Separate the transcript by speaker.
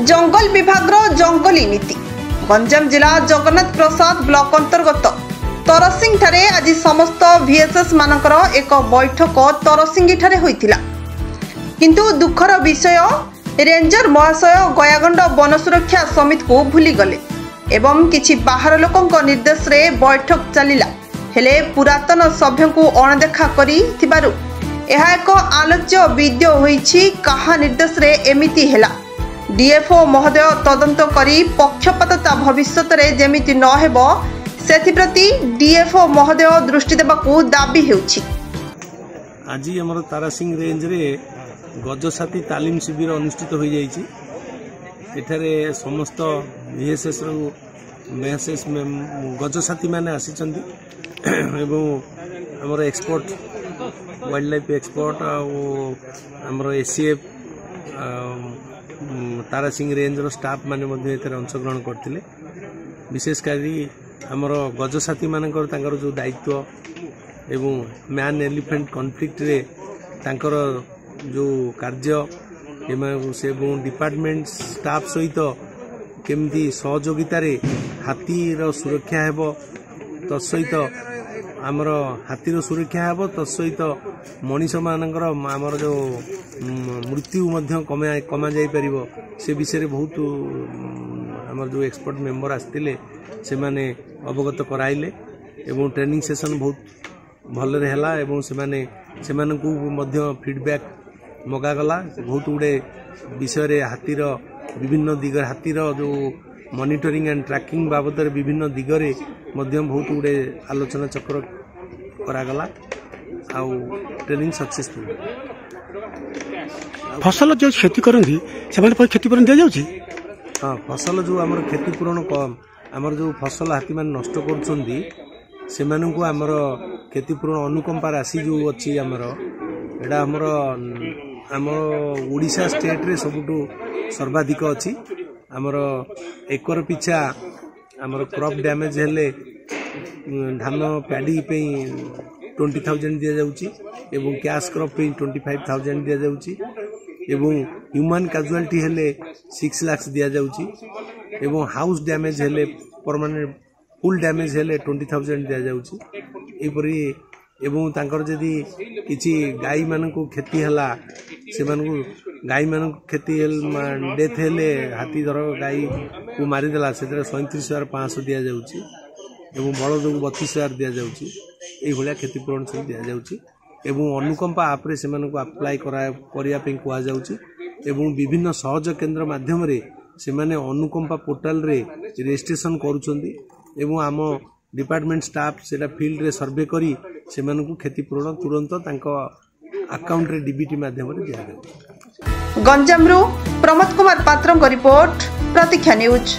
Speaker 1: जंगल विभाग जंगली नीति गंजाम जिला जगन्नाथ प्रसाद ब्लॉक अंतर्गत तरसिंग ठारे आज समस्त VSS मानकर एक बैठक तरसिंगी ठारे होइतिला। किंतु दुखर विषय रेंजर महाशय गयागंड वन सुरक्षा समिति को भूली गले एवं किछि बाहर लोकंक निर्देश रे बैठक चलिला हेले पुरातन सभ्य को अणदेखा करी थिबारु एहा एक आलोच्य वीडियो होईछि। कहा निर्देश रे एमिति हेला डीएफओ महोदय तदंत करी पक्षपातता भविष्यत रे जेमिति न हेबो सेथि प्रति डीएफओ महोदय दृष्टि देबाकू दाबी हेउछि।
Speaker 2: आज हमर तारासिंह रेंज रे गजसाथी तालीम शिविर अनुष्ठित हो जाइछि। एठारे समस्त VSS रो मेसेज गजसाथी माने आसीचंदी एवं हमर एक्सपर्ट वाइल्ड लाइफ एक्सपर्ट आमर ACF तारासिंह रेंज रो स्टाफ माने मध्ये एथरे अंशग्रहण करथिले। विशेषकारी आमर गजसाथी मानकर तांकर जो दायित्व एवं मैन एलिफेंट कॉन्फ्लिक्ट रे तांकर जो कार्य एवं डिपार्टमेंट स्टाफ सहित केमती सहयोगितार हाथीर सुरक्षा हेब तत्सहित आमर हाथीर सुरक्षा हेब तत्सहित मनीष मानकर आमर जो मृत्यु मध्य कमा जाई परिबो से विषय बहुत आमर जो एक्सपर्ट मेंबर आस्तिले से माने अवगत कराइले एवं ट्रेनिंग सेशन बहुत भल हैला एवं से मानकू मध्य फीडबैक मगागला। बहुत गुड़े विषय हाथीर विभिन्न दिग हाथीर जो मॉनिटरिंग एंड ट्रैकिंग बाबद विभिन्न दिगरे मध्य बहुत गुड़े आलोचना चक्र करागला आउ ट्रेनिंग सक्सेसफुल।
Speaker 3: फसल जो क्षति करती से क्षतिपूरण दि जाऊँगी।
Speaker 2: हाँ, फसल जो आमर क्षतिपूरण कम आमर जो फसल हाथी मान नष्ट करुँच से आमर क्षतिपूरण अनुकंपा राशि जो अच्छी आमर एटा आमर आमर ओडिशा स्टेट रे सबुठू सर्वाधिक अच्छी। आमर एकर पिछा आमर क्रॉप डैमेज हेले धान पैडी पे 20,000 दि जाउची एवं कैश क्रॉप पे 25,000 दि जाउची एवं ह्यूमन कैजुअलिटी हेले 6 लाख दि जाउची एवं हाउस डैमेज हेले परमानेंट फुल डैमेज हेले 20,000 दि जाउची। एपरी एवं तांकर जदि किछि गाई मानकू क्षति हला से मानकू गाई मानकू क्षति डेथ हेले हाथी धर गाई को मारिदेला से 37,500 दि जाउची एवं बलद को 32,000 दि जाउची। एई भलिया क्षतिपूरण सब दि जाउची एवं अनुकंपा आपरे से मानकू अप्लाई करिया पे कुआ जाउची एवं विभिन्न सहयोग केंद्र माध्यम रे से माने अनुकंपा पोर्टल रे रजिस्ट्रेशन करूचंदी एवं आम डिपार्टमेंट स्टाफ सेटा फील्ड रे सर्वे करी से मानकू क्षतिपूरण तुरंत तांको अकाउंट रे डीबीटी माध्यम रे दिया जाउची।
Speaker 1: गंजाम रु प्रमोद कुमार पात्रଙ୍କ रिपोर्ट प्रतीक्षा न्यूज।